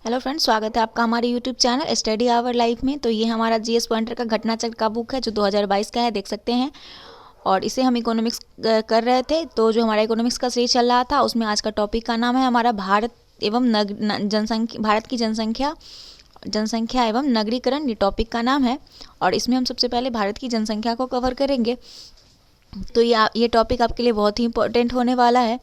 Hello friends, स्वागत है आपका हमारे YouTube channel study hour life में। तो ये हमारा जीएस पॉइंटर का घटना चक्र का बुक है जो 2022 का है, देख सकते हैं। और इसे हम इकोनॉमिक्स कर रहे थे। तो जो हमारा इकोनॉमिक्स का सीरीज चल रहा था उसमें आज का टॉपिक का नाम है हमारा भारत एवं जनसंख्या, भारत की जनसंख्या एवं नगरीकरण, ये टॉपिक का नाम है। और इसमें हम सबसे पहले भारत की जनसंख्या को कवर करेंगे। तो ये टॉपिक आपके लिए बहुत ही इंपॉर्टेंट होने वाला है।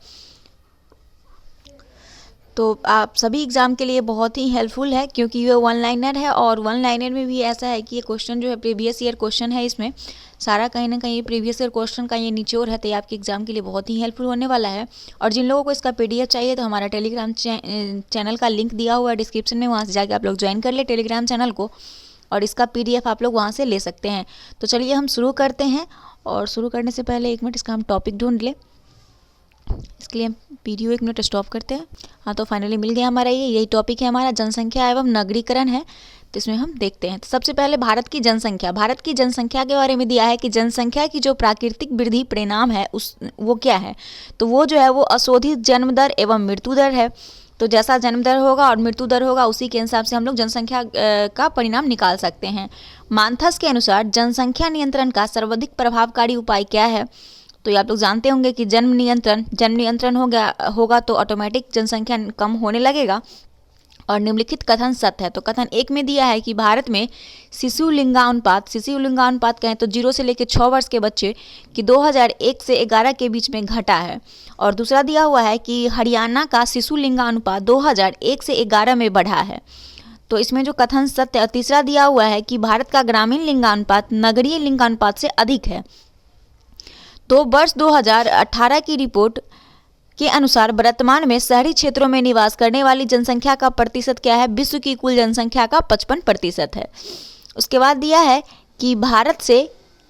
तो आप सभी एग्ज़ाम के लिए बहुत ही हेल्पफुल है, क्योंकि ये वन लाइनर है। और वन लाइनर में भी ऐसा है कि ये क्वेश्चन जो है प्रीवियस ईयर क्वेश्चन है, इसमें सारा कहीं ना कहीं प्रीवियस ईयर क्वेश्चन का ये निचोड़ है। तो ये आपके एग्जाम के लिए बहुत ही हेल्पफुल होने वाला है। और जिन लोगों को इसका पीडीएफ चाहिए तो हमारा टेलीग्राम चैनल का लिंक दिया हुआ है डिस्क्रिप्शन में, वहाँ से जाके आप लोग ज्वाइन कर ले टेलीग्राम चैनल को, और इसका पीडीएफ आप लोग वहाँ से ले सकते हैं। तो चलिए हम शुरू करते हैं। और शुरू करने से पहले एक मिनट इसका हम टॉपिक ढूंढ लें। इसके लिए हम वीडियो एक मिनट स्टॉप करते हैं। हाँ, तो फाइनली मिल गया हमारा यही टॉपिक है, हमारा जनसंख्या एवं नगरीकरण है। तो इसमें हम देखते हैं। तो सबसे पहले भारत की जनसंख्या के बारे में दिया है कि जनसंख्या की जो प्राकृतिक वृद्धि परिणाम है वो क्या है। तो वो जो है वो अशोधित जन्म दर एवं मृत्यु दर है। तो जैसा जन्म दर होगा और मृत्यु दर होगा उसी के हिसाब से हम लोग जनसंख्या का परिणाम निकाल सकते हैं। मांथस के अनुसार जनसंख्या नियंत्रण का सर्वाधिक प्रभावकारी उपाय क्या है। तो ये आप लोग जानते होंगे कि जन्म नियंत्रण होगा तो ऑटोमेटिक जनसंख्या कम होने लगेगा। और निम्नलिखित कथन सत्य है। तो कथन एक में दिया है कि भारत में शिशु लिंगानुपात कहें तो 0 से लेकर 6 वर्ष के बच्चे की 2001 से 11 के बीच में घटा है। और दूसरा दिया हुआ है कि हरियाणा का शिशु लिंगानुपात 2001 से 11 में बढ़ा है। तो इसमें जो कथन सत्य है। तीसरा दिया हुआ है कि भारत का ग्रामीण लिंगानुपात नगरीय लिंगानुपात से अधिक है। तो वर्ष 2018 की रिपोर्ट के अनुसार वर्तमान में शहरी क्षेत्रों में निवास करने वाली जनसंख्या का प्रतिशत क्या है, विश्व की कुल जनसंख्या का 55% है। उसके बाद दिया है कि भारत से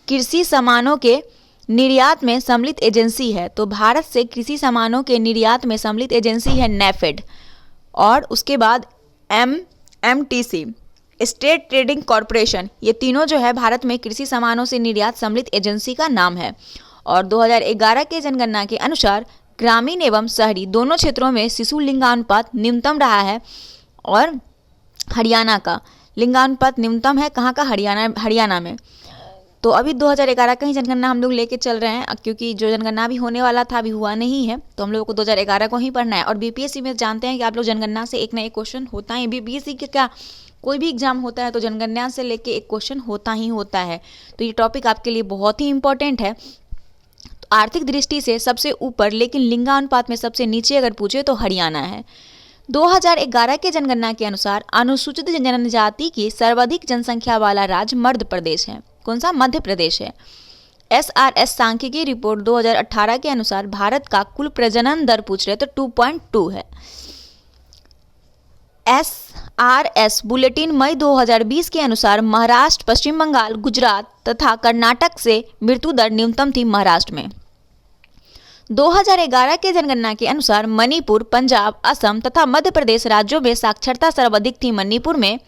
कृषि सामानों के निर्यात में सम्मिलित एजेंसी है। तो भारत से कृषि सामानों के निर्यात में सम्मिलित एजेंसी है नेफेड। और उसके बाद एमटीसी, स्टेट ट्रेडिंग कॉरपोरेशन, ये तीनों जो है भारत में कृषि सामानों से निर्यात सम्मिलित एजेंसी का नाम है। और 2011 के जनगणना के अनुसार ग्रामीण एवं शहरी दोनों क्षेत्रों में शिशु लिंगानुपात न्यूनतम रहा है। और हरियाणा का लिंगानुपात न्यूनतम है, कहाँ का, हरियाणा में। तो अभी 2011 का ही जनगणना हम लोग लेके चल रहे हैं, क्योंकि जो जनगणना भी होने वाला था अभी हुआ नहीं है। तो हम लोगों को 2011 को ही पढ़ना है। और बीपीएससी में जानते हैं कि आप लोग जनगणना से एक ना एक क्वेश्चन होता है। बीपीएससी के क्या कोई भी एग्जाम होता है तो जनगणना से लेके एक क्वेश्चन होता ही होता है। तो ये टॉपिक आपके लिए बहुत ही इंपॉर्टेंट है। आर्थिक दृष्टि से सबसे ऊपर लेकिन लिंगानुपात में सबसे नीचे अगर पूछे तो हरियाणा है। 2011 के जनगणना के अनुसार अनुसूचित जनजाति की सर्वाधिक जनसंख्या वाला राज्य मध्य प्रदेश है। कौन सा? मध्य प्रदेश है। एसआरएस सांख्यिकी रिपोर्ट 2018 के अनुसार भारत का कुल प्रजनन दर पूछ रहे तो 2.2 है। एसआरएस बुलेटिन मई 2020 के अनुसार महाराष्ट्र, पश्चिम बंगाल, गुजरात तथा कर्नाटक से मृत्यु दर न्यूनतम थी महाराष्ट्र में। 2011 के जनगणना के अनुसार मणिपुर, पंजाब, असम तथा मध्य प्रदेश राज्यों में साक्षरता सर्वाधिक थी मणिपुर में।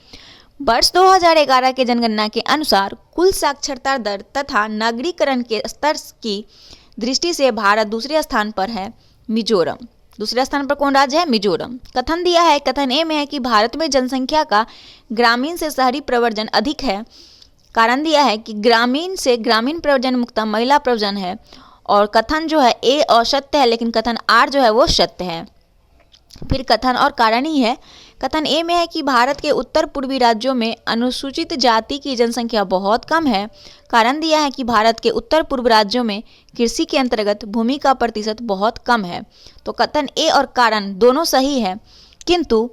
वर्ष 2011 के जनगणना के अनुसार कुल साक्षरता दर तथा नगरीकरण के स्तर की दृष्टि से भारत दूसरे स्थान पर है। मिजोरम दूसरे स्थान पर कौन राज्य है? मिजोरम। कथन दिया है, कथन ए में है कि भारत में जनसंख्या का ग्रामीण से शहरी प्रव्रजन अधिक है। कारण दिया है कि ग्रामीण से ग्रामीण प्रव्रजन मुक्त महिला प्रव्रजन है। और कथन जो है ए असत्य है, लेकिन कथन आर जो है वो सत्य है। फिर कथन और कारण ही है। कथन ए में है कि भारत के उत्तर पूर्वी राज्यों में अनुसूचित जाति की जनसंख्या बहुत कम है। कारण दिया है कि भारत के उत्तर पूर्व राज्यों में कृषि के अंतर्गत भूमि का प्रतिशत बहुत कम है। तो कथन ए और कारण दोनों सही है, किंतु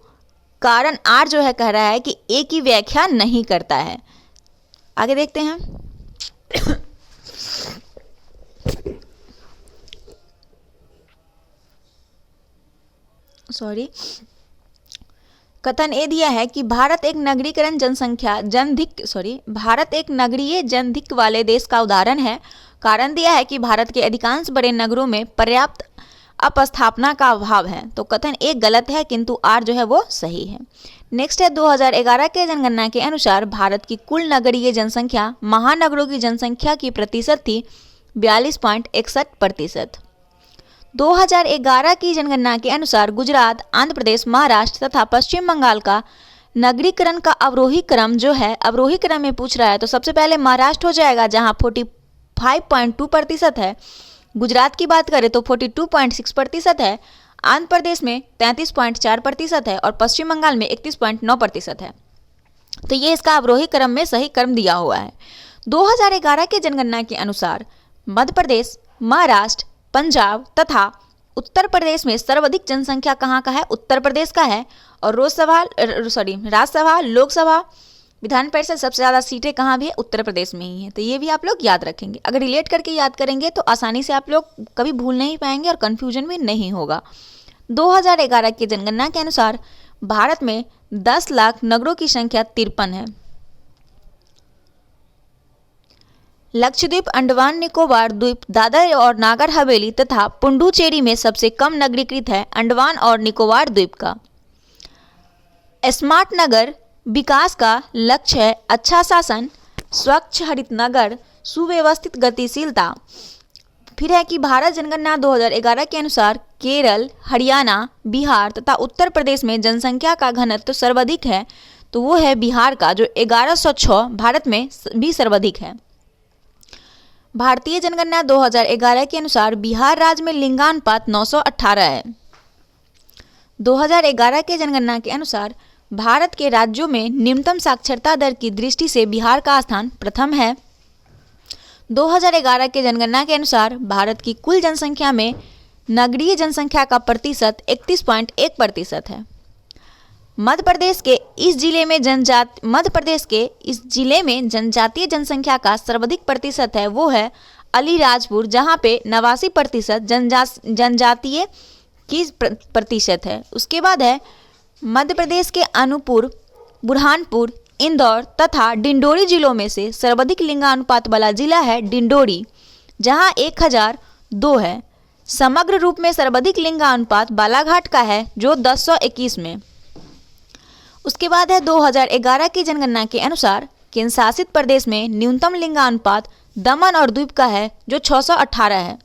कारण आर जो है कह रहा है कि ए की व्याख्या नहीं करता है। आगे देखते हैं। कथन ए दिया है कि भारत एक नगरीय जनधिक वाले देश का उदाहरण है। कारण दिया है कि भारत के अधिकांश बड़े नगरों में पर्याप्त अपस्थापना का अभाव है। तो कथन ए गलत है, किंतु आर जो है वो सही है। नेक्स्ट है 2011 के जनगणना के अनुसार भारत की कुल नगरीय जनसंख्या महानगरों की जनसंख्या की प्रतिशत थी 42.61%। 2011 की जनगणना के अनुसार गुजरात, आंध्र प्रदेश, महाराष्ट्र तथा पश्चिम बंगाल का नगरीकरण का अवरोही क्रम जो है, अवरोही क्रम में पूछ रहा है तो सबसे पहले महाराष्ट्र हो जाएगा जहां 45.2% है। गुजरात की बात करें तो 42.6% है, आंध्र प्रदेश में 33.4% है और पश्चिम बंगाल में 31.9% है। तो ये इसका अवरोही क्रम में सही क्रम दिया हुआ है। 2011 के जनगणना के अनुसार मध्य प्रदेश, महाराष्ट्र, पंजाब तथा उत्तर प्रदेश में सर्वाधिक जनसंख्या कहाँ का है? उत्तर प्रदेश का है। और राज्यसभा, लोकसभा, विधान परिषद सबसे ज़्यादा सीटें कहाँ भी है? उत्तर प्रदेश में ही है। तो ये भी आप लोग याद रखेंगे। अगर रिलेट करके याद करेंगे तो आसानी से आप लोग कभी भूल नहीं पाएंगे और कन्फ्यूजन भी नहीं होगा। 2011 की जनगणना के अनुसार भारत में 10 लाख नगरों की संख्या 53 है। लक्षद्वीप, अंडमान निकोबार द्वीप, दादर और नागर हवेली तथा पुडुचेरी में सबसे कम नगरीकृत है अंडमान और निकोबार द्वीप का। स्मार्ट नगर विकास का लक्ष्य है अच्छा शासन, स्वच्छ हरित नगर, सुव्यवस्थित गतिशीलता। फिर है कि भारत जनगणना 2011 के अनुसार केरल, हरियाणा, बिहार तथा उत्तर प्रदेश में जनसंख्या का घनत्व सर्वाधिक है। तो वो है बिहार का जो 1106 भारत में भी सर्वाधिक है। भारतीय जनगणना 2011 के अनुसार बिहार राज्य में लिंगानुपात 918 है। 2011 के जनगणना के अनुसार भारत के राज्यों में निम्नतम साक्षरता दर की दृष्टि से बिहार का स्थान प्रथम है। 2011 के जनगणना के अनुसार भारत की कुल जनसंख्या में नगरीय जनसंख्या का प्रतिशत 31.1% है। मध्य प्रदेश के इस जिले में जनजातीय जनसंख्या का सर्वाधिक प्रतिशत है, वो है अलीराजपुर जहाँ पे 89% जनजातीय की प्रतिशत है। उसके बाद है मध्य प्रदेश के अनूपपुर, बुरहानपुर, इंदौर तथा डिंडोरी जिलों में से सर्वाधिक लिंगानुपात वाला जिला है डिंडोरी जहां 1002 है। समग्र रूप में सर्वाधिक लिंगानुपात बालाघाट का है जो 1021 में। उसके बाद है 2011 की जनगणना के अनुसार केंद्र शासित प्रदेश में न्यूनतम लिंगानुपात दमन और द्वीप का है जो 618 है।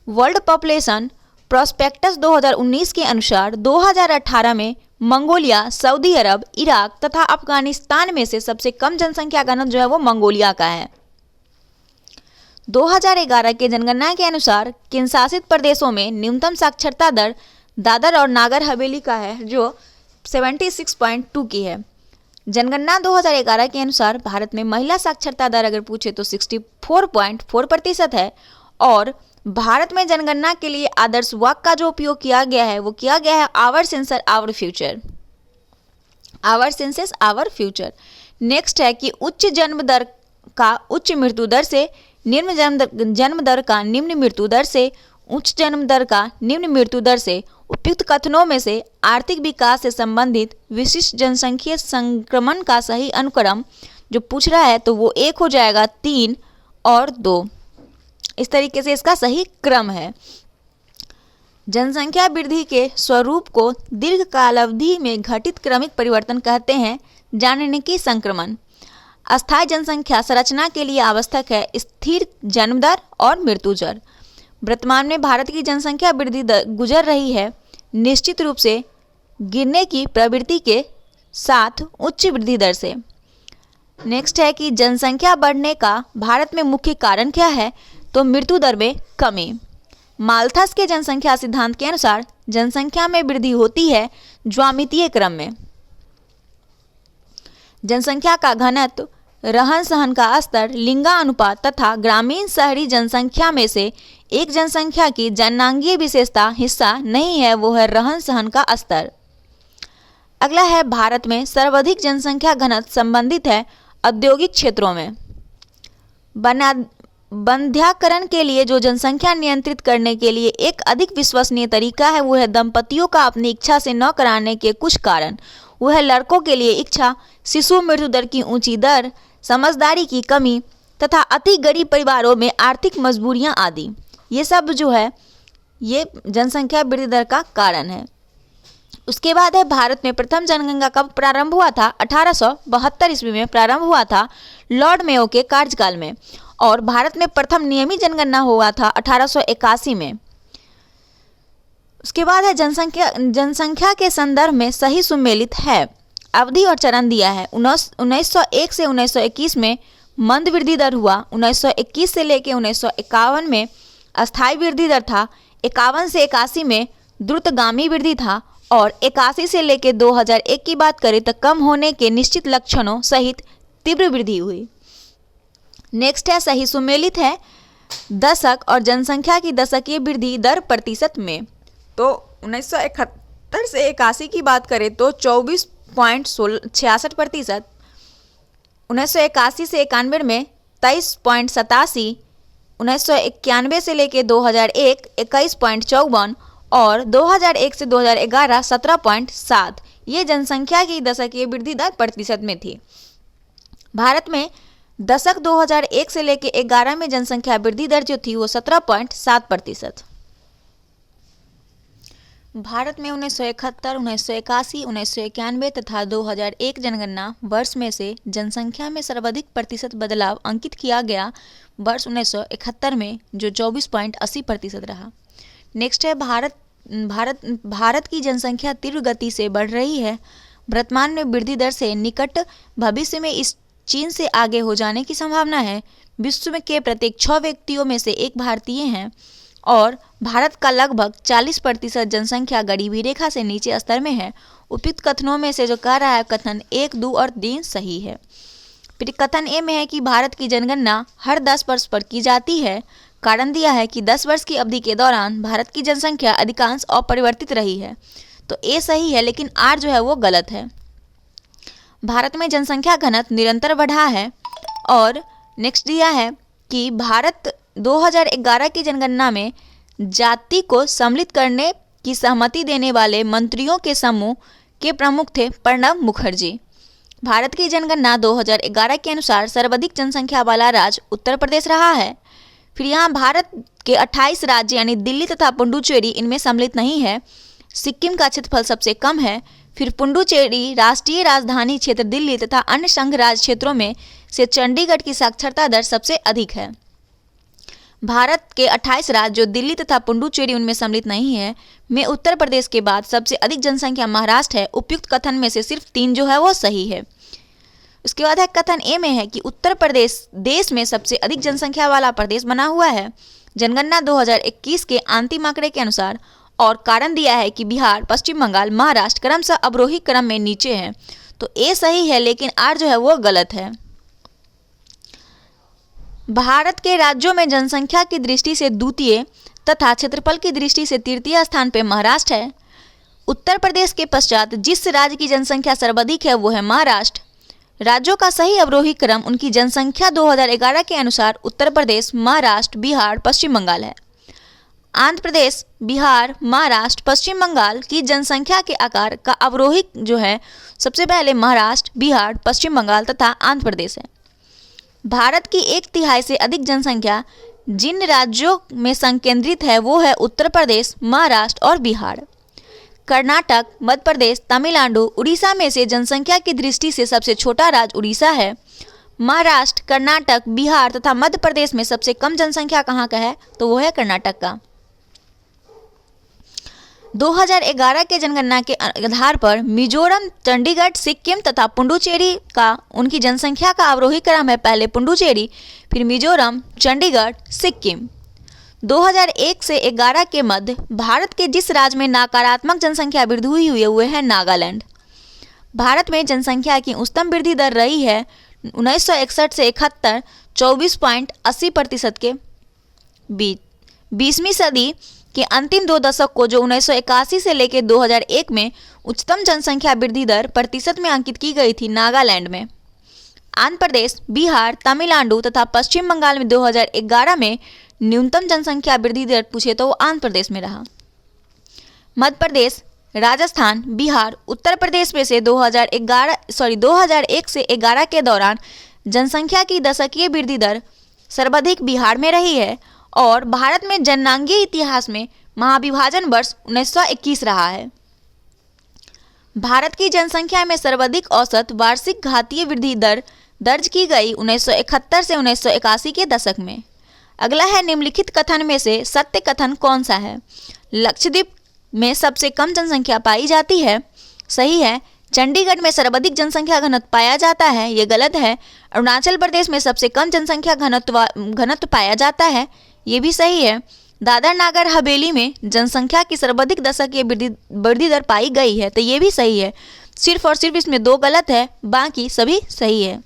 वर्ल्ड पॉपुलेशन प्रोस्पेक्टस 2019 के अनुसार 2018 में मंगोलिया, सऊदी अरब, इराक तथा अफगानिस्तान में से सबसे कम जनसंख्या घनत्व जो है वो मंगोलिया का है। 2011 के जनगणना के अनुसार केंद्र शासित प्रदेशों में न्यूनतम साक्षरता दर दादर और नागर हवेली का है जो 76.2 की है। जनगणना 2011 के अनुसार भारत में महिला साक्षरता दर अगर पूछे तो 64.4% है। और भारत में जनगणना के लिए आदर्श वाक्य का जो उपयोग किया गया है वो किया गया है our census our future, our census our future. Next है कि उच्च जन्म दर का उच्च मृत्यु दर से, निम्न जन्म दर का निम्न मृत्यु दर से, उच्च जन्म दर का निम्न मृत्यु दर से उपयुक्त कथनों में से आर्थिक विकास से संबंधित विशिष्ट जनसंख्या संक्रमण का सही अनुक्रम जो पूछ रहा है तो वो 1 हो जाएगा, 3 और 2। इस तरीके से इसका सही क्रम है। जनसंख्या वृद्धि के स्वरूप को दीर्घ कालावधि में घटित क्रमिक परिवर्तन कहते हैं। जनसांख्यिकी संक्रमण अस्थायी जनसंख्या संरचना के लिए आवश्यक है स्थिर जन्म दर और मृत्यु दर। वर्तमान में भारत की जनसंख्या वृद्धि गुजर रही है निश्चित रूप से गिरने की प्रवृत्ति के साथ उच्च वृद्धि दर से। नेक्स्ट है कि जनसंख्या बढ़ने का भारत में मुख्य कारण क्या है तो मृत्यु दर में कमी। माल्थस के जनसंख्या सिद्धांत के अनुसार जनसंख्या में वृद्धि होती है ज्यामितीय क्रम में। जनसंख्या का घनत्व, रहन सहन का स्तर, लिंगानुपात तथा ग्रामीण शहरी जनसंख्या में से एक जनसंख्या की जनांगीय विशेषता हिस्सा नहीं है, वो है रहन सहन का स्तर। अगला है भारत में सर्वाधिक जनसंख्या घनत्व संबंधित है औद्योगिक क्षेत्रों में। बंध्याकरण के लिए जो जनसंख्या नियंत्रित करने के लिए एक अधिक विश्वसनीय तरीका है वो है दंपतियों का अपनी इच्छा से न कराने के कुछ कारण। वो है लड़कों के लिए इच्छा, शिशु मृत्यु दर की ऊंची दर, समझदारी की कमी तथा अति गरीब परिवारों में आर्थिक मजबूरियां आदि। ये सब जो है ये जनसंख्या वृद्धि दर का कारण है। उसके बाद है भारत में प्रथम जनगणना कब प्रारंभ हुआ था? 1872 ईस्वी में प्रारंभ हुआ था लॉर्ड मेयो के कार्यकाल में। और भारत में प्रथम नियमित जनगणना हुआ था 1881 में। उसके बाद है जनसंख्या के संदर्भ में सही सुमेलित है। अवधि और चरण दिया है। 1901 से 1921 में मंद वृद्धि दर हुआ। 1921 से लेकर 1951 में अस्थायी वृद्धि दर था। 51 से 81 में द्रुतगामी वृद्धि था और 81 से लेकर 2001 की बात करें तो कम होने के निश्चित लक्षणों सहित तीव्र वृद्धि हुई। नेक्स्ट है सही सुमेलित है दशक और जनसंख्या की दशकीय वृद्धि दर प्रतिशत में। तो 1971 से 81 की बात करें तो 24.66%, 1981 से 91 में 23.87, 1991 से लेकर 2001 21.54 और 2001 से 2011 17.7। ये जनसंख्या की दशकीय वृद्धि दर प्रतिशत में थी। भारत में दशक 2001 से लेकर 11 में जनसंख्या वृद्धि दर जो थी वो 17.7%। भारत में 1971, 1981, 1991 तथा 2001 जनगणना वर्ष में से जनसंख्या में सर्वाधिक प्रतिशत बदलाव अंकित किया गया वर्ष 1971 में जो 24.80% रहा। नेक्स्ट है भारत की जनसंख्या तीव्र गति से बढ़ रही है। वर्तमान में वृद्धि दर से निकट भविष्य में इस चीन से आगे हो जाने की संभावना है। विश्व में के प्रत्येक 6 व्यक्तियों में से एक भारतीय हैं और भारत का लगभग 40% जनसंख्या गरीबी रेखा से नीचे स्तर में है। उपयुक्त कथनों में से जो कह रहा है कथन 1, 2 और 3 सही है। फिर कथन ए में है कि भारत की जनगणना हर 10 वर्ष पर की जाती है। कारण दिया है कि 10 वर्ष की अवधि के दौरान भारत की जनसंख्या अधिकांश अपरिवर्तित रही है। तो ए सही है लेकिन आर जो है वो गलत है। भारत में जनसंख्या घनत्व निरंतर बढ़ा है। और नेक्स्ट दिया है कि भारत 2011 की जनगणना में जाति को सम्मिलित करने की सहमति देने वाले मंत्रियों के समूह के प्रमुख थे प्रणब मुखर्जी। भारत की जनगणना 2011 के अनुसार सर्वाधिक जनसंख्या वाला राज्य उत्तर प्रदेश रहा है। फिर यहाँ भारत के 28 राज्य यानी दिल्ली तथा पुडुचेरी इनमें सम्मिलित नहीं है। सिक्किम का क्षेत्रफल सबसे कम है। फिर पुडुचेरी राष्ट्रीय राजधानी क्षेत्र दिल्ली तथा अन्य संघ राज्य क्षेत्रों में से चंडीगढ़ की साक्षरता दर सबसे अधिक है। भारत के 28 राज्य जो दिल्ली तथा पुडुचेरी उनमें सम्मिलित नहीं है में उत्तर प्रदेश के बाद सबसे अधिक जनसंख्या महाराष्ट्र है। उपयुक्त कथन में से सिर्फ 3 जो है वो सही है। उसके बाद है कथन ए में है कि उत्तर प्रदेश देश में सबसे अधिक जनसंख्या वाला प्रदेश बना हुआ है जनगणना 2021 के अंतिम आंकड़े के अनुसार। और कारण दिया है कि बिहार, पश्चिम बंगाल, महाराष्ट्र क्रमशः अवरोही क्रम में नीचे हैं। तो ए सही है लेकिन आर जो है वो गलत है। भारत के राज्यों में जनसंख्या की दृष्टि से द्वितीय तथा क्षेत्रफल की दृष्टि से तृतीय स्थान पर महाराष्ट्र है। उत्तर प्रदेश के पश्चात जिस राज्य की जनसंख्या सर्वाधिक है वो है महाराष्ट्र। राज्यों का सही अवरोही क्रम उनकी जनसंख्या 2011 के अनुसार उत्तर प्रदेश, महाराष्ट्र, बिहार, पश्चिम बंगाल है। आंध्र प्रदेश, बिहार, महाराष्ट्र, पश्चिम बंगाल की जनसंख्या के आकार का अवरोही जो है सबसे पहले महाराष्ट्र, बिहार, पश्चिम बंगाल तथा आंध्र प्रदेश है। भारत की 1/3 से अधिक जनसंख्या जिन राज्यों में संकेंद्रित है वो है उत्तर प्रदेश, महाराष्ट्र और बिहार। कर्नाटक, मध्य प्रदेश, तमिलनाडु, उड़ीसा में से जनसंख्या की दृष्टि से सबसे छोटा राज्य उड़ीसा है। महाराष्ट्र, कर्नाटक, बिहार तथा मध्य प्रदेश में सबसे कम जनसंख्या कहाँ का है तो वो है कर्नाटक का। 2011 के जनगणना के आधार पर मिजोरम, चंडीगढ़, सिक्किम तथा पुडुचेरी का उनकी जनसंख्या का अवरोही क्रम है। पहले पुडुचेरी, फिर मिजोरम, चंडीगढ़, सिक्किम। 2001 से 11 के मध्य भारत के जिस राज्य में नकारात्मक जनसंख्या वृद्धि हुई है वो है नागालैंड। भारत में जनसंख्या की उच्चतम वृद्धि दर रही है 1961 से 71 24.80% के बीच। 20वीं सदी के अंतिम 2 दशक को जो 1981 से लेकर 2001 में उच्चतम जनसंख्या वृद्धि दर प्रतिशत में अंकित की गई थी नागालैंड में। आंध्र प्रदेश, बिहार, तमिलनाडु तथा पश्चिम बंगाल में 2011 में न्यूनतम जनसंख्या वृद्धि दर पूछे तो वो आंध्र प्रदेश में रहा। मध्य प्रदेश, राजस्थान, बिहार, उत्तर प्रदेश में से 2001 से 11 के दौरान जनसंख्या की दशकीय वृद्धि दर सर्वाधिक बिहार में रही है। और भारत में जननांगीय इतिहास में महाविभाजन वर्ष 1921 रहा है। भारत की जनसंख्या में सर्वाधिक औसत वार्षिक घातीय वृद्धि दर दर्ज की गई 1971 से 1981 के दशक में। अगला है निम्नलिखित कथन में से सत्य कथन कौन सा है। लक्षद्वीप में सबसे कम जनसंख्या पाई जाती है, सही है। चंडीगढ़ में सर्वाधिक जनसंख्या घनत्व पाया जाता है, ये गलत है। अरुणाचल प्रदेश में सबसे कम जनसंख्या घनत्व पाया जाता है, ये भी सही है। दादर नागर हवेली में जनसंख्या की सर्वाधिक दशकीय वृद्धि दर पाई गई है, तो ये भी सही है। सिर्फ और सिर्फ इसमें 2 गलत है, बाकी सभी सही है।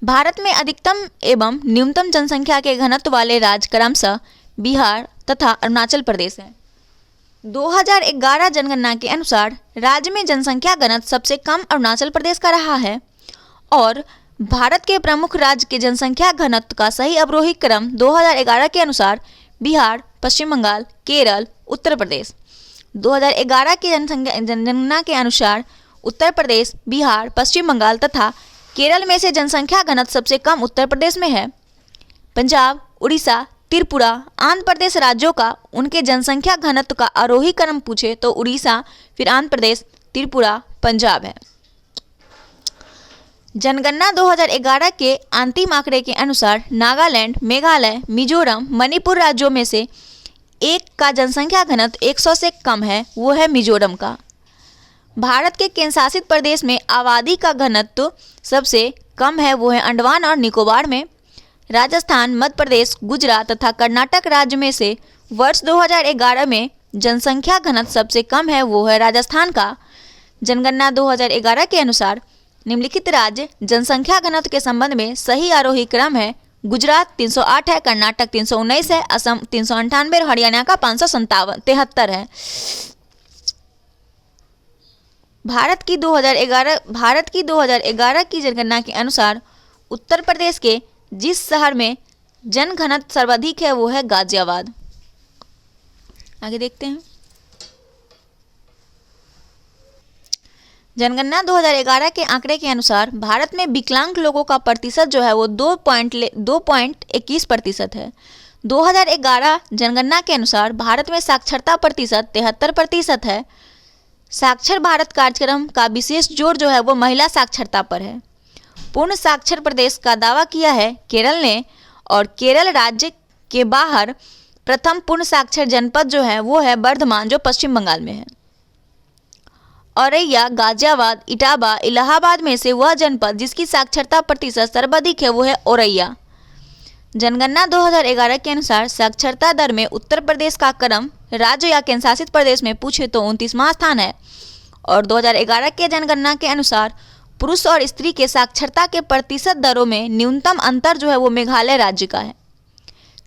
भारत में अधिकतम एवं न्यूनतम जनसंख्या के घनत्व वाले राज्य क्रमशः बिहार तथा अरुणाचल प्रदेश हैं। 2011 जनगणना के अनुसार राज्य में जनसंख्या घनत्व सबसे कम अरुणाचल प्रदेश का रहा है और भारत के प्रमुख राज्य के जनसंख्या घनत्व का सही अवरोही क्रम 2011 के अनुसार बिहार, पश्चिम बंगाल, केरल, उत्तर प्रदेश। 2011 की जनगणना के अनुसार उत्तर प्रदेश, बिहार, पश्चिम बंगाल तथा केरल में से जनसंख्या घनत्व सबसे कम उत्तर प्रदेश में है। पंजाब, उड़ीसा, त्रिपुरा, आंध्र प्रदेश राज्यों का उनके जनसंख्या घनत्व का आरोही क्रम पूछे तो उड़ीसा, फिर आंध्र प्रदेश, त्रिपुरा, पंजाब है। जनगणना 2011 के अंतिम आंकड़े के अनुसार नागालैंड, मेघालय, मिजोरम, मणिपुर राज्यों में से एक का जनसंख्या घनत्व 100 से कम है, वो है मिजोरम का। भारत के केंद्र शासित प्रदेश में आबादी का घनत्व सबसे कम है, वो है अंडमान और निकोबार में। राजस्थान, मध्य प्रदेश, गुजरात तथा कर्नाटक राज्य में से वर्ष 2011 में जनसंख्या घनत्व सबसे कम है, वो है राजस्थान का। जनगणना 2011 के अनुसार निम्नलिखित राज्य जनसंख्या घनत्व के संबंध में सही आरोही क्रम है। गुजरात 308 है, कर्नाटक 319 है, असम 398 और हरियाणा का 573 है। भारत की 2011 की जनगणना के अनुसार उत्तर प्रदेश के जिस शहर में जनघनत्व सर्वाधिक है वो है गाजियाबाद। आगे देखते हैं। जनगणना 2011 के आंकड़े के अनुसार भारत में विकलांग लोगों का प्रतिशत जो है वो 2.21% है। 2011 जनगणना के अनुसार भारत में साक्षरता प्रतिशत 73% है। साक्षर भारत कार्यक्रम का विशेष जोर जो है वो महिला साक्षरता पर है। पूर्ण साक्षर प्रदेश का दावा किया है केरल ने और केरल राज्य के बाहर प्रथम पूर्ण साक्षर जनपद जो है वो है बर्धमान, जो पश्चिम बंगाल में है। औरैया, गाजियाबाद, इटावा, इलाहाबाद में से वह जनपद जिसकी साक्षरता प्रतिशत सर्वाधिक है वो है औरैया। जनगणना 2011 के अनुसार साक्षरता दर में उत्तर प्रदेश का क्रम राज्य या केंद्र शासित प्रदेश में पूछे तो 29वां स्थान है और 2011 के जनगणना के अनुसार पुरुष और स्त्री के साक्षरता के प्रतिशत दरों में न्यूनतम अंतर जो है वो मेघालय राज्य का है।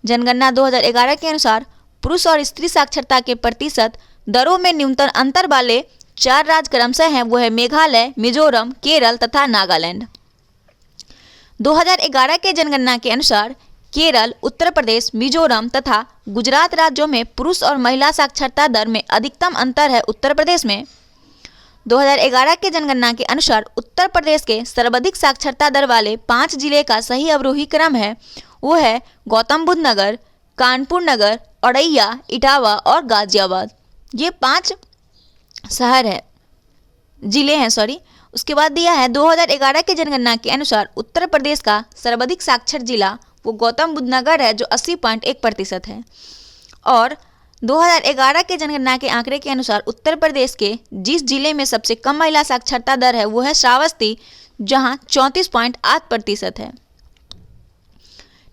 जनगणना 2011 के अनुसार पुरुष और स्त्री साक्षरता के प्रतिशत दरों में न्यूनतम अंतर वाले 4 राज्य क्रमशः हैं, वो है मेघालय, मिजोरम, केरल तथा नागालैंड। 2011 के जनगणना के अनुसार केरल, उत्तर प्रदेश, मिजोरम तथा गुजरात राज्यों में पुरुष और महिला साक्षरता दर में अधिकतम अंतर है उत्तर प्रदेश में। 2011 के जनगणना के अनुसार उत्तर प्रदेश के सर्वाधिक साक्षरता दर वाले 5 जिले का सही अवरोही क्रम है, वो है गौतम बुद्ध नगर, कानपुर नगर, औरैया, इटावा और गाजियाबाद। ये 5 शहर है, जिले हैं सॉरी। उसके बाद दिया है 2011 के जनगणना के अनुसार उत्तर प्रदेश का सर्वाधिक साक्षर जिला वो गौतम बुद्ध नगर है जो 80.1% है और 2011 के जनगणना के आंकड़े के अनुसार उत्तर प्रदेश के जिस जिले में सबसे कम महिला साक्षरता दर है वो है श्रावस्ती, जहां 34.8% है।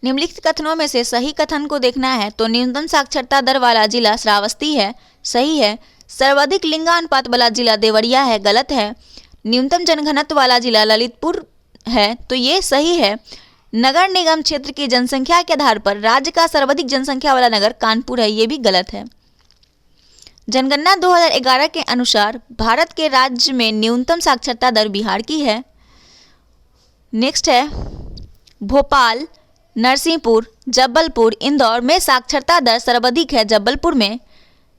निम्नलिखित कथनों में से सही कथन को देखना है तो न्यूनतम साक्षरता दर वाला जिला श्रावस्ती है, सही है। सर्वाधिक लिंगानुपात वाला जिला देवरिया है, गलत है। न्यूनतम जनघनत्व वाला जिला ललितपुर है, तो ये सही है। नगर निगम क्षेत्र की जनसंख्या के आधार पर राज्य का सर्वाधिक जनसंख्या वाला नगर कानपुर है, ये भी गलत है। जनगणना 2011 के अनुसार भारत के राज्य में न्यूनतम साक्षरता दर बिहार की है। नेक्स्ट है भोपाल, नरसिंहपुर, जबलपुर, इंदौर में साक्षरता दर सर्वाधिक है जबलपुर में।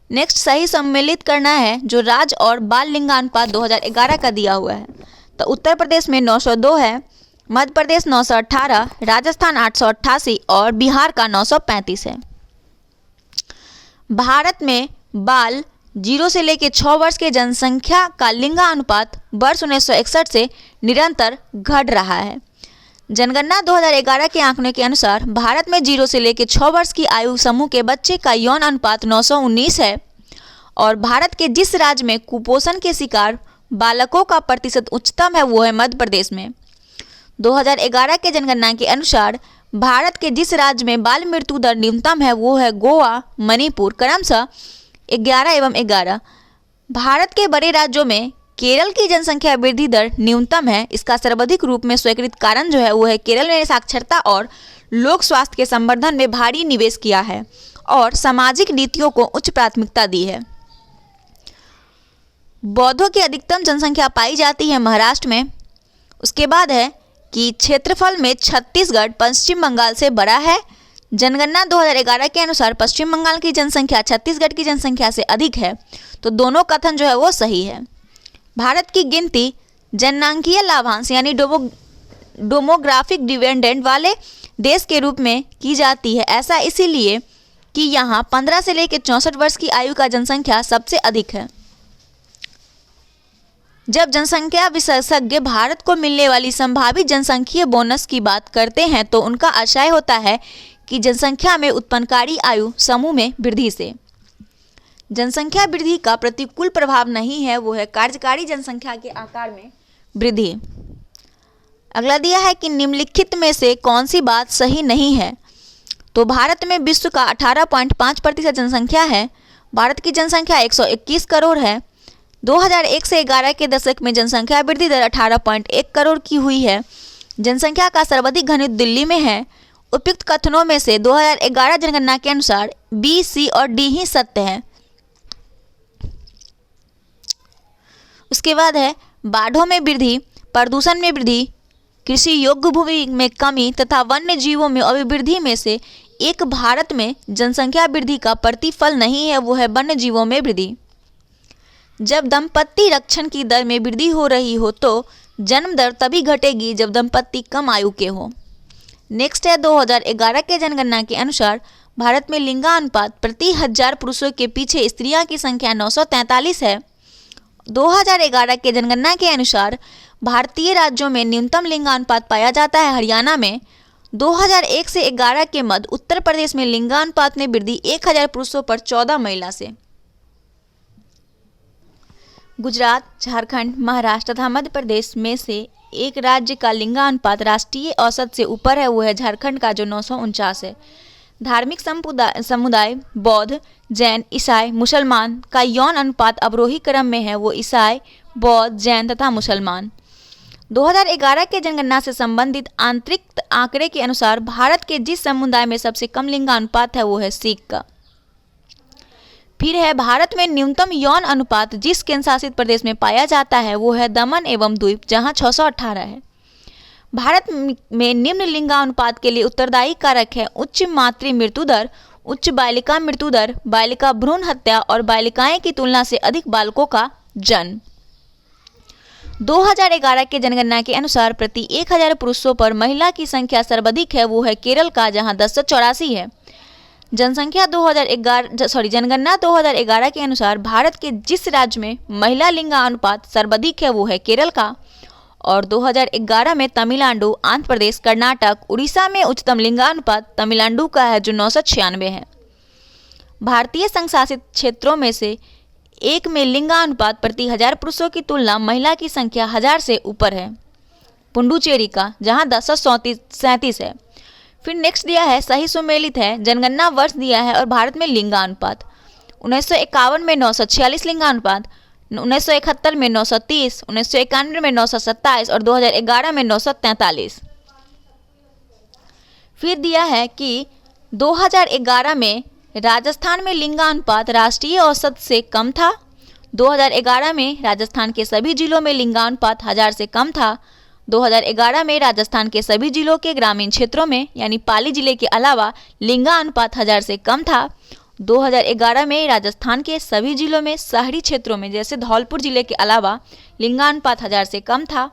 नेक्स्ट सही सम्मिलित करना है जो राज्य और बाल लिंगानुपात 2011 का दिया हुआ है। तो उत्तर प्रदेश में 902 है, मध्य प्रदेश 918, राजस्थान 888 और बिहार का 935 है। भारत में बाल 0 से लेकर 6 वर्ष के जनसंख्या का लिंगानुपात वर्ष 1961 से निरंतर घट रहा है। जनगणना 2011 के आंकड़ों के अनुसार भारत में 0 से लेकर 6 वर्ष की आयु समूह के बच्चे का यौन अनुपात 919 है और भारत के जिस राज्य में कुपोषण के शिकार बालकों का प्रतिशत उच्चतम है वो है मध्य प्रदेश में। 2011 के जनगणना के अनुसार भारत के जिस राज्य में बाल मृत्यु दर न्यूनतम है वो है गोवा, मणिपुर, क्रमशः 11 एवं 11। भारत के बड़े राज्यों में केरल की जनसंख्या वृद्धि दर न्यूनतम है। इसका सर्वाधिक रूप में स्वीकृत कारण जो है वो है केरल ने साक्षरता और लोक स्वास्थ्य के संवर्धन में भारी निवेश किया है और सामाजिक नीतियों को उच्च प्राथमिकता दी है। बौद्धों की अधिकतम जनसंख्या पाई जाती है महाराष्ट्र में। उसके बाद है कि क्षेत्रफल में छत्तीसगढ़ पश्चिम बंगाल से बड़ा है। जनगणना 2011 के अनुसार पश्चिम बंगाल की जनसंख्या छत्तीसगढ़ की जनसंख्या से अधिक है, तो दोनों कथन जो है वो सही है। भारत की गिनती जननांकीय लाभांश यानी डेमोग्राफिक डिविडेंड वाले देश के रूप में की जाती है। ऐसा इसीलिए कि यहाँ 15 से लेकर 64 वर्ष की आयु का जनसंख्या सबसे अधिक है। जब जनसंख्या विशेषज्ञ भारत को मिलने वाली संभावित जनसंख्यीय बोनस की बात करते हैं तो उनका आशय होता है कि जनसंख्या में उत्पन्नकारी आयु समूह में वृद्धि से जनसंख्या वृद्धि का प्रतिकूल प्रभाव नहीं है, वो है कार्यकारी जनसंख्या के आकार में वृद्धि। अगला दिया है कि निम्नलिखित में से कौन सी बात सही नहीं है। तो भारत में विश्व का 18.5% जनसंख्या है। भारत की जनसंख्या 121 करोड़ है। 2001 से 11 के दशक में जनसंख्या वृद्धि दर 18.1 करोड़ की हुई है। जनसंख्या का सर्वाधिक घनत्व दिल्ली में है। उपयुक्त कथनों में से 2011 जनगणना के अनुसार बी, सी और डी ही सत्य है। उसके बाद है बाढ़ों में वृद्धि, प्रदूषण में वृद्धि, कृषि योग्य भूमि में कमी तथा वन्य जीवों में अभिवृद्धि में से एक भारत में जनसंख्या वृद्धि का प्रतिफल नहीं है, वो है वन्य जीवों में वृद्धि। जब दंपत्ति रक्षण की दर में वृद्धि हो रही हो तो जन्म दर तभी घटेगी जब दंपत्ति कम आयु के हो। नेक्स्ट है 2011 के जनगणना के अनुसार भारत में लिंगानुपात प्रति 1000 पुरुषों के पीछे स्त्रियां की संख्या 943 है। 2011 के जनगणना के अनुसार भारतीय राज्यों में न्यूनतम लिंगानुपात पाया जाता है हरियाणा में। 2001 से 11 के मध्य उत्तर प्रदेश में लिंगानुपात में वृद्धि 1000 पुरुषों पर 14 महिला से। गुजरात, झारखंड, महाराष्ट्र तथा मध्य प्रदेश में से एक राज्य का लिंगानुपात राष्ट्रीय औसत से ऊपर है, वो है झारखंड का जो 949 है। धार्मिक समुदाय बौद्ध, जैन, ईसाई, मुसलमान का यौन अनुपात अवरोही क्रम में है, वो ईसाई, बौद्ध, जैन तथा मुसलमान। 2011 के जनगणना से संबंधित आंतरिक आंकड़े के अनुसार भारत के जिस समुदाय में सबसे कम लिंगानुपात है वो है सिख का। फिर है भारत में न्यूनतम यौन अनुपात जिस केंद्र शासित प्रदेश में पाया जाता है वो है दमन एवं द्वीप, जहां 618 है। भारत में निम्न लिंगानुपात के लिए उत्तरदायी कारक है उच्च मातृ मृत्यु दर, उच्च बालिका मृत्यु दर, बालिका भ्रूण हत्या और बालिकाएं की तुलना से अधिक बालकों का जन्म। 2011 के जनगणना के अनुसार प्रति 1000 पुरुषों पर महिला की संख्या सर्वाधिक है, वो है केरल का, जहां 1084 है। जनगणना 2011 के अनुसार भारत के जिस राज्य में महिला लिंगानुपात सर्वाधिक है वो है केरल का, और 2011 में तमिलनाडु, आंध्र प्रदेश, कर्नाटक, उड़ीसा में उच्चतम लिंगानुपात तमिलनाडु का है जो 996 है। भारतीय संघ शासित क्षेत्रों में से एक में लिंगानुपात प्रति 1000 पुरुषों की तुलना महिला की संख्या 1000 से ऊपर है, पुडुचेरी का, जहां 1037 है। फिर नेक्स्ट दिया है सही सुमेलित है, जनगणना वर्ष दिया है और भारत में लिंगानुपात 1951 में 946 लिंगानुपात, 1971 में 930, 1991 में 927 और 2011 में 943। फिर दिया है कि 2011 में राजस्थान में लिंगानुपात राष्ट्रीय औसत से कम था। 2011 में राजस्थान के सभी जिलों में लिंगानुपात 1000 से कम था। 2011 में राजस्थान के सभी जिलों के ग्रामीण क्षेत्रों में यानी पाली जिले के अलावा लिंगानुपात 1000 से कम था। 2011 में राजस्थान के सभी जिलों में शहरी क्षेत्रों में जैसे धौलपुर जिले के अलावा लिंगानुपात 1000 से कम था।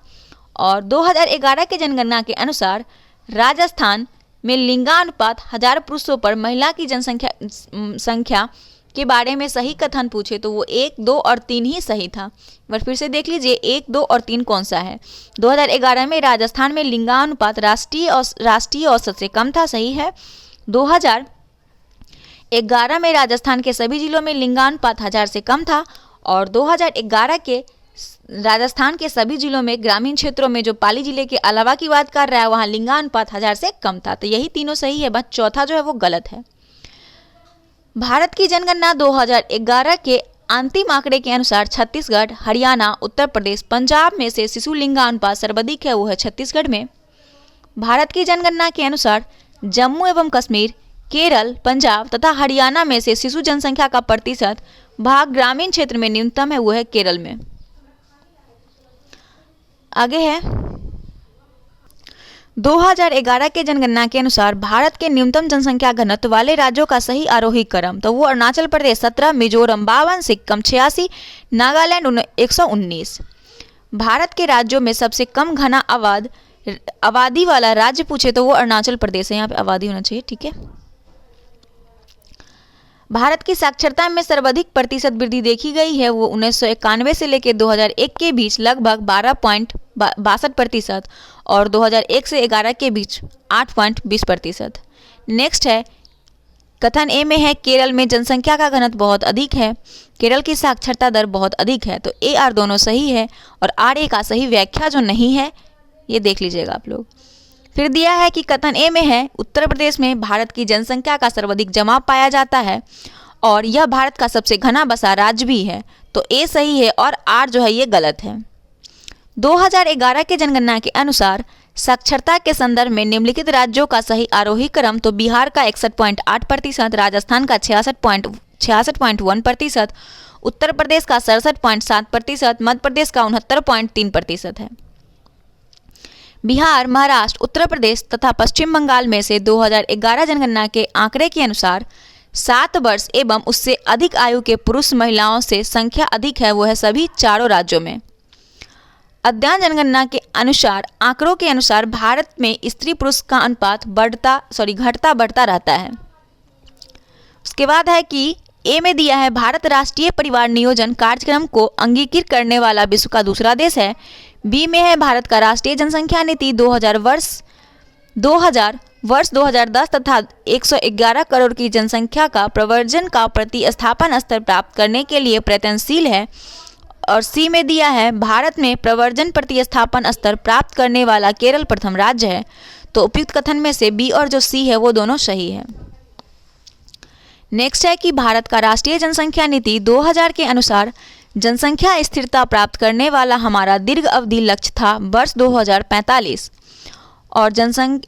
और 2011 के जनगणना के अनुसार राजस्थान में लिंगानुपात 1000 पुरुषों पर महिला की जनसंख्या के बारे में सही कथन पूछे तो वो 1, 2 और 3 ही सही था। पर फिर से देख लीजिए 1, 2 और 3 कौन सा है। 2011 में राजस्थान में लिंगानुपात राष्ट्रीय औसत से कम था, सही है। 2011 में राजस्थान के सभी जिलों में लिंगानुपात 1000 से कम था और 2011 के राजस्थान के सभी जिलों में ग्रामीण क्षेत्रों में जो पाली जिले के अलावा की बात कर रहा है वहाँ लिंगानुपात 1000 से कम था। तो यही तीनों सही है, बस चौथा जो है वो गलत है। भारत की जनगणना 2011 के अंतिम आंकड़े के अनुसार छत्तीसगढ़, हरियाणा, उत्तर प्रदेश, पंजाब में से शिशु लिंगानुपात सर्वाधिक है, वो है छत्तीसगढ़ में। भारत की जनगणना के अनुसार जम्मू एवं कश्मीर, केरल, पंजाब तथा हरियाणा में से शिशु जनसंख्या का प्रतिशत भाग ग्रामीण क्षेत्र में न्यूनतम है, वो है केरल में। आगे है 2011 के जनगणना के अनुसार भारत के न्यूनतम जनसंख्या घनत्व वाले राज्यों का सही आरोही क्रम, तो वो अरुणाचल प्रदेश 17, मिजोरम 52, सिक्किम 86, नागालैंड 119। भारत के राज्यों में सबसे कम घना आबादी वाला राज्य पूछे तो वो अरुणाचल प्रदेश है, यहाँ पे आबादी होना चाहिए, ठीक है। भारत की साक्षरता में सर्वाधिक प्रतिशत वृद्धि देखी गई है, वो 1991 से लेकर 2001 के बीच लगभग 12.62% और 2001 से 11 के बीच 8.20%। नेक्स्ट है कथन ए में है केरल में जनसंख्या का घनत्व बहुत अधिक है, केरल की साक्षरता दर बहुत अधिक है, तो ए आर दोनों सही है और आर ए का सही व्याख्या जो नहीं है ये देख लीजिएगा आप लोग। फिर दिया है कि कथन ए में है उत्तर प्रदेश में भारत की जनसंख्या का सर्वाधिक जमाव पाया जाता है और यह भारत का सबसे घना बसा राज्य भी है, तो ए सही है और आर जो है ये गलत है। 2011 के जनगणना के अनुसार साक्षरता के संदर्भ में निम्नलिखित राज्यों का सही आरोही क्रम, तो बिहार का 61.8%, राजस्थान का 66.1%, उत्तर प्रदेश का 67.7%, मध्य प्रदेश का 69.3% है। बिहार, महाराष्ट्र, उत्तर प्रदेश तथा पश्चिम बंगाल में से 2011 जनगणना के आंकड़े के अनुसार 7 वर्ष एवं उससे अधिक आयु के पुरुष महिलाओं से संख्या अधिक है, वो है सभी चारों राज्यों में। अध्ययन जनगणना के अनुसार आंकड़ों के अनुसार भारत में स्त्री पुरुष का अनुपात घटता बढ़ता रहता है। उसके बाद है कि ए में दिया है भारत राष्ट्रीय परिवार नियोजन कार्यक्रम को अंगीकृत करने वाला विश्व का दूसरा देश है। बी में है भारत का राष्ट्रीय जनसंख्या नीति 2000 वर्ष 2010 तथा 111 करोड़ की जनसंख्या का प्रवर्जन का प्रतिस्थापन स्तर प्राप्त करने के लिए प्रयत्नशील है। और सी में दिया है भारत में प्रवर्जन प्रतिस्थापन स्तर प्राप्त करने वाला केरल प्रथम राज्य है। तो उपयुक्त कथन में से बी और जो सी है वो दोनों सही है। नेक्स्ट है कि भारत का राष्ट्रीय जनसंख्या नीति 2000 के अनुसार जनसंख्या स्थिरता प्राप्त करने वाला हमारा दीर्घ अवधि लक्ष्य था वर्ष 2045 और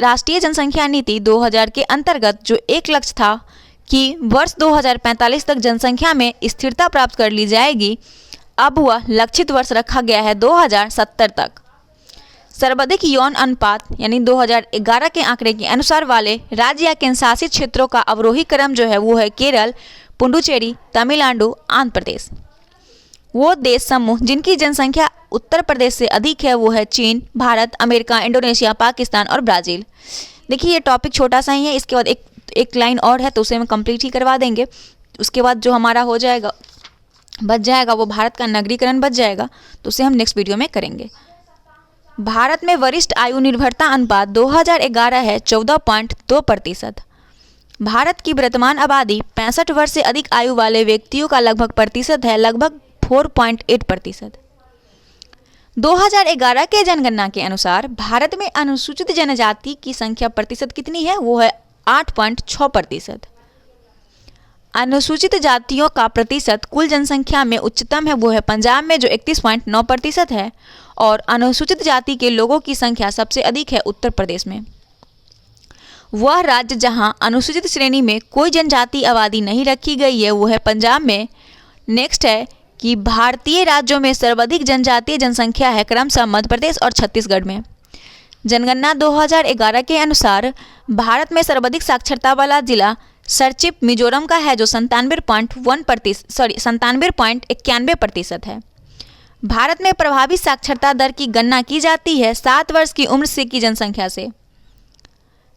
राष्ट्रीय जनसंख्या नीति 2000 के अंतर्गत जो एक लक्ष्य था कि वर्ष 2045 तक जनसंख्या में स्थिरता प्राप्त कर ली जाएगी, अब वह लक्षित वर्ष रखा गया है 2070 तक। सर्वाधिक यौन अनुपात यानी 2011 के आंकड़े के अनुसार वाले राज्य या केंद्र शासित क्षेत्रों का अवरोही क्रम जो है वो है केरल, पुडुचेरी, तमिलनाडु, आंध्र प्रदेश। वो देश समूह जिनकी जनसंख्या उत्तर प्रदेश से अधिक है वो है चीन, भारत, अमेरिका, इंडोनेशिया, पाकिस्तान और ब्राज़ील। देखिए ये टॉपिक छोटा सा ही है, इसके बाद एक लाइन और है तो उसे हम कंप्लीट ही करवा देंगे। उसके बाद जो हमारा हो जाएगा बच जाएगा वो भारत का नगरीकरण बच जाएगा, तो उसे हम नेक्स्ट वीडियो में करेंगे। भारत में वरिष्ठ आयु निर्भरता अनुपात 2011 है 14.2%। भारत की वर्तमान आबादी 65 वर्ष से अधिक आयु वाले व्यक्तियों का लगभग प्रतिशत है लगभग 4.8%। 2011 के जनगणना के अनुसार भारत में अनुसूचित जनजाति की संख्या प्रतिशत कितनी है, वो है 8.6%। अनुसूचित जातियों का प्रतिशत कुल जनसंख्या में उच्चतम है वो है पंजाब में जो 31.9% है और अनुसूचित जाति के लोगों की संख्या सबसे अधिक है उत्तर प्रदेश में। वह राज्य जहां अनुसूचित श्रेणी में कोई जनजाति आबादी नहीं रखी गई है वो है पंजाब में। नेक्स्ट है कि भारतीय राज्यों में सर्वाधिक जनजातीय जनसंख्या है क्रमशः मध्य प्रदेश और छत्तीसगढ़ में। जनगणना 2011 के अनुसार भारत में सर्वाधिक साक्षरता वाला जिला सरचिप मिजोरम का है जो 97.91% है। भारत में प्रभावी साक्षरता दर की गणना की जाती है 7 वर्ष की उम्र से की जनसंख्या से।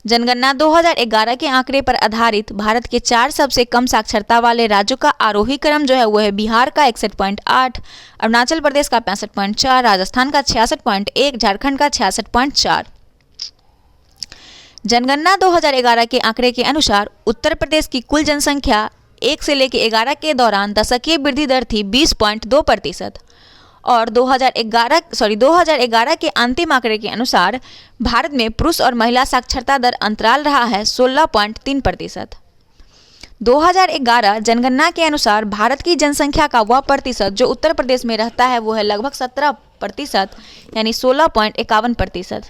जनगणना 2011 के आंकड़े पर आधारित भारत के 4 सबसे कम साक्षरता वाले राज्यों का आरोही क्रम जो है वो है बिहार का 61.8, अरुणाचल प्रदेश का 65.4, राजस्थान का 66.1, झारखंड का 66.4। जनगणना 2011 के आंकड़े के अनुसार उत्तर प्रदेश की कुल जनसंख्या 1 से लेकर 11 के दौरान दशकीय वृद्धि दर थी 20.2% और 2011 के अंतिम आंकड़े के अनुसार भारत में पुरुष और महिला साक्षरता दर अंतराल रहा है 16.3%। 2011 जनगणना के अनुसार भारत की जनसंख्या का वह प्रतिशत जो उत्तर प्रदेश में रहता है वो है लगभग 17%, यानी 16.51%।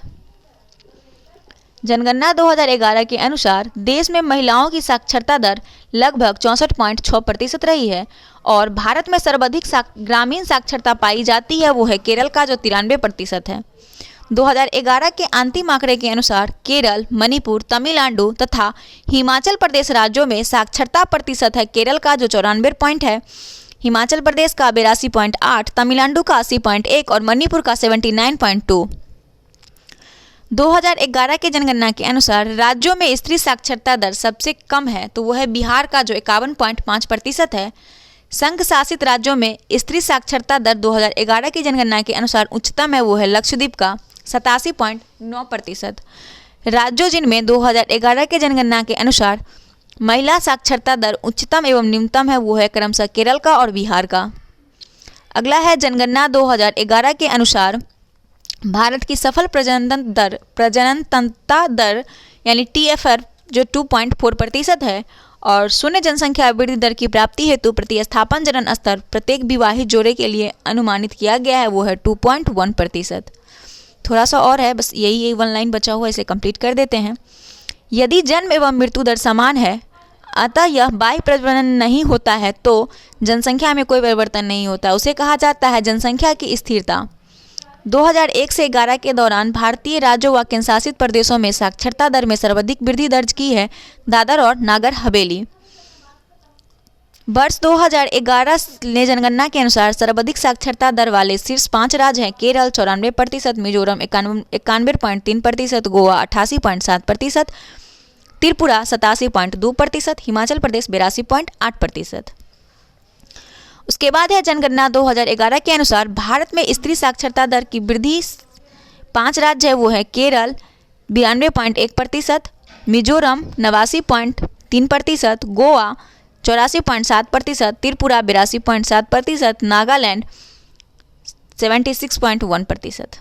जनगणना 2011 के अनुसार देश में महिलाओं की साक्षरता दर लगभग 64.6% रही है और भारत में सर्वाधिक ग्रामीण साक्षरता पाई जाती है वो है केरल का जो 93% है। 2011 के अंतिम आंकड़े के अनुसार केरल, मणिपुर, तमिलनाडु तथा हिमाचल प्रदेश राज्यों में साक्षरता प्रतिशत है केरल का जो 94 पॉइंट है, हिमाचल प्रदेश का 82.8, तमिलनाडु का 80.1 और मणिपुर का 79.2। 2011 के जनगणना के अनुसार राज्यों में स्त्री साक्षरता दर सबसे कम है तो वो है बिहार का जो 51.5% है। संघ शासित राज्यों में स्त्री साक्षरता दर 2011 की जनगणना के अनुसार उच्चतम है वो है लक्षद्वीप का 87.9%। राज्यों जिनमें 2011 के जनगणना के अनुसार महिला साक्षरता दर उच्चतम एवं न्यूनतम है वो है क्रमशः केरल का और बिहार का। अगला है जनगणना 2011 के अनुसार भारत की सफल प्रजननता दर यानी TFR जो 2.4% है और शून्य जनसंख्या वृद्धि दर की प्राप्ति हेतु प्रतिस्थापन जनन स्तर प्रत्येक विवाहित जोड़े के लिए अनुमानित किया गया है वो है 2.1%। थोड़ा सा और है, बस यही 1 लाइन बचा हुआ, इसे कंप्लीट कर देते हैं। यदि जन्म एवं मृत्यु दर समान है अतः यह बाह्य प्रजनन नहीं होता है तो जनसंख्या में कोई परिवर्तन नहीं होता, उसे कहा जाता है जनसंख्या की स्थिरता। 2001 से 11 के दौरान भारतीय राज्यों व केंद्र शासित प्रदेशों में साक्षरता दर में सर्वाधिक वृद्धि दर्ज की है दादर और नागर हवेली। वर्ष 2011 ने जनगणना के अनुसार सर्वाधिक साक्षरता दर वाले शीर्ष 5 राज्य हैं केरल 94%, मिजोरम 91.3%, गोवा 88.7%, त्रिपुरा 87.2%, हिमाचल प्रदेश 82.8%। उसके बाद है जनगणना 2011 के अनुसार भारत में स्त्री साक्षरता दर की वृद्धि 5 राज्य है वो है केरल 92.1%, मिजोरम 89.3%, गोवा 84.7%, त्रिपुरा 82.7%, नागालैंड 76.1%।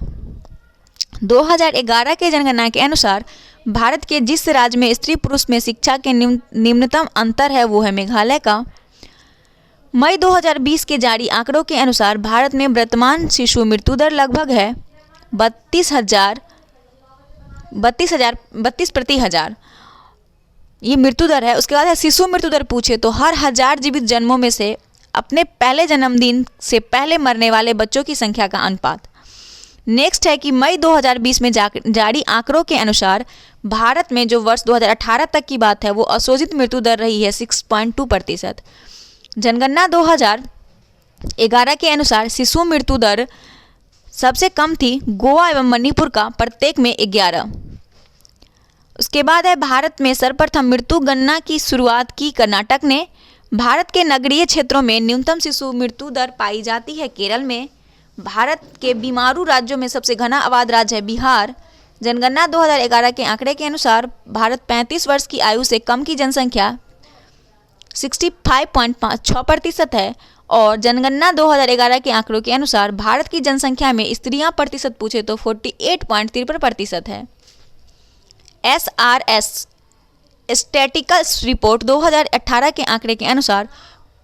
2011 के जनगणना के अनुसार भारत के जिस राज्य में स्त्री पुरुष में शिक्षा के निम्नतम अंतर है वो है मेघालय का। मई 2020 के जारी आंकड़ों के अनुसार भारत में वर्तमान शिशु मृत्यु दर लगभग है 32 प्रति हजार, ये मृत्यु दर है। उसके बाद है शिशु मृत्यु दर पूछे तो हर 1000 जीवित जन्मों में से अपने पहले जन्मदिन से पहले मरने वाले बच्चों की संख्या का अनुपात। नेक्स्ट है कि मई 2020 में जारी आंकड़ों के अनुसार भारत में जो वर्ष 2018 तक की बात है वो अशोषित मृत्यु दर रही है 6.2%। जनगणना 2011 के अनुसार शिशु मृत्यु दर सबसे कम थी गोवा एवं मणिपुर का प्रत्येक में 11। उसके बाद है भारत में सर्वप्रथम मृत्यु गणना की शुरुआत की कर्नाटक ने। भारत के नगरीय क्षेत्रों में न्यूनतम शिशु मृत्यु दर पाई जाती है केरल में। भारत के बीमारू राज्यों में सबसे घना आबाद राज्य है बिहार। जनगणना 2011 के आंकड़े के अनुसार भारत 35 वर्ष की आयु से कम की जनसंख्या 65.6% है और जनगणना 2011 के आंकड़ों के अनुसार भारत की जनसंख्या में स्त्रियां प्रतिशत पूछे तो 48.53% है। SRS स्टैटिस्टिकल रिपोर्ट 2018 के आंकड़े के अनुसार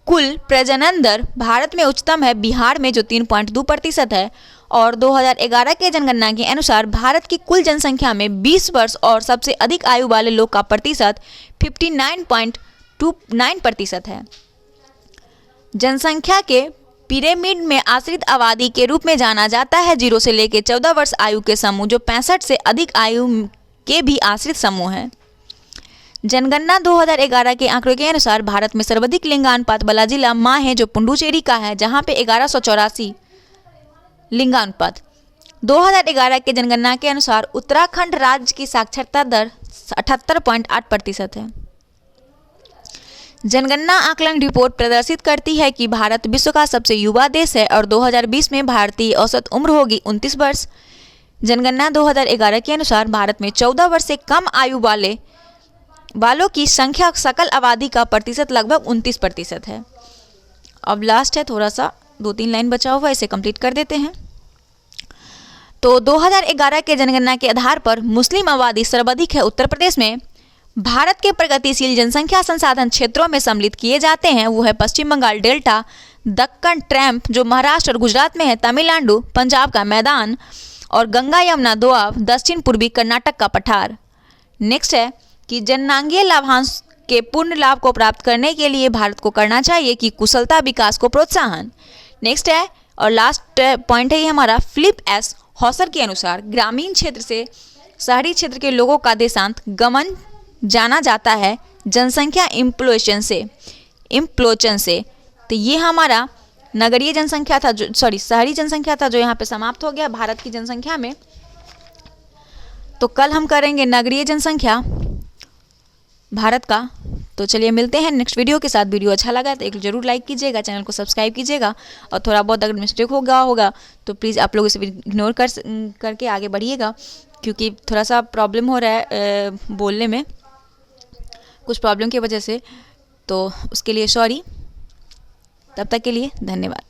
कुल प्रजनन दर भारत में उच्चतम है बिहार में जो 3.2% है और 2011 के जनगणना के अनुसार भारत की कुल जनसंख्या में 20 वर्ष और सबसे अधिक आयु वाले लोग का प्रतिशत 59.29% है। जनसंख्या के पिरामिड में आश्रित आबादी के रूप में जाना जाता है 0 से लेकर 14 वर्ष आयु के समूह जो 65 से अधिक आयु के भी आश्रित समूह हैं। जनगणना 2011 के आंकड़ों के अनुसार भारत में सर्वाधिक लिंगानुपात वाला जिला माह है जो पुडुचेरी का है जहां पे 1184 लिंगानुपात। 2011 के जनगणना के अनुसार उत्तराखंड राज्य की साक्षरता दर 78.8% है। जनगणना आकलन रिपोर्ट प्रदर्शित करती है कि भारत विश्व का सबसे युवा देश है और 2020 में भारतीय औसत उम्र होगी 29 वर्ष। जनगणना 2011 के अनुसार भारत में 14 वर्ष से कम आयु वालों की संख्या सकल आबादी का प्रतिशत लगभग 29% है। अब लास्ट है, थोड़ा सा 2-3 लाइन बचा हुआ, इसे कंप्लीट कर देते हैं। तो 2011 के जनगणना के आधार पर मुस्लिम आबादी सर्वाधिक है उत्तर प्रदेश में। भारत के प्रगतिशील जनसंख्या संसाधन क्षेत्रों में सम्मिलित किए जाते हैं, वो है पश्चिम बंगाल डेल्टा, दक्कन ट्रैम्प जो महाराष्ट्र और गुजरात में है, तमिलनाडु, पंजाब का मैदान और गंगा यमुना दोआब, दक्षिण पूर्वी कर्नाटक का पठार। नेक्स्ट है कि जननांगीय लाभांश के पूर्ण लाभ को प्राप्त करने के लिए भारत को करना चाहिए कि कुशलता विकास को प्रोत्साहन। नेक्स्ट है और लास्ट पॉइंट है ये हमारा, फिलिप एस हॉसर के अनुसार ग्रामीण क्षेत्र से शहरी क्षेत्र के लोगों का देशांत गमन जाना जाता है जनसंख्या इम्प्लोशन से। तो ये हमारा नगरीय जनसंख्या था, शहरी जनसंख्या था जो यहाँ पे समाप्त हो गया भारत की जनसंख्या में। तो कल हम करेंगे नगरीय जनसंख्या भारत का। तो चलिए मिलते हैं नेक्स्ट वीडियो के साथ। वीडियो अच्छा लगा तो एक जरूर लाइक कीजिएगा, चैनल को सब्सक्राइब कीजिएगा और थोड़ा बहुत अगर मिस्टेक होगा तो प्लीज़ आप लोग इसे इग्नोर करके आगे बढ़िएगा, क्योंकि थोड़ा सा प्रॉब्लम हो रहा है बोलने में कुछ प्रॉब्लम की वजह से, तो उसके लिए सॉरी। तब तक के लिए धन्यवाद।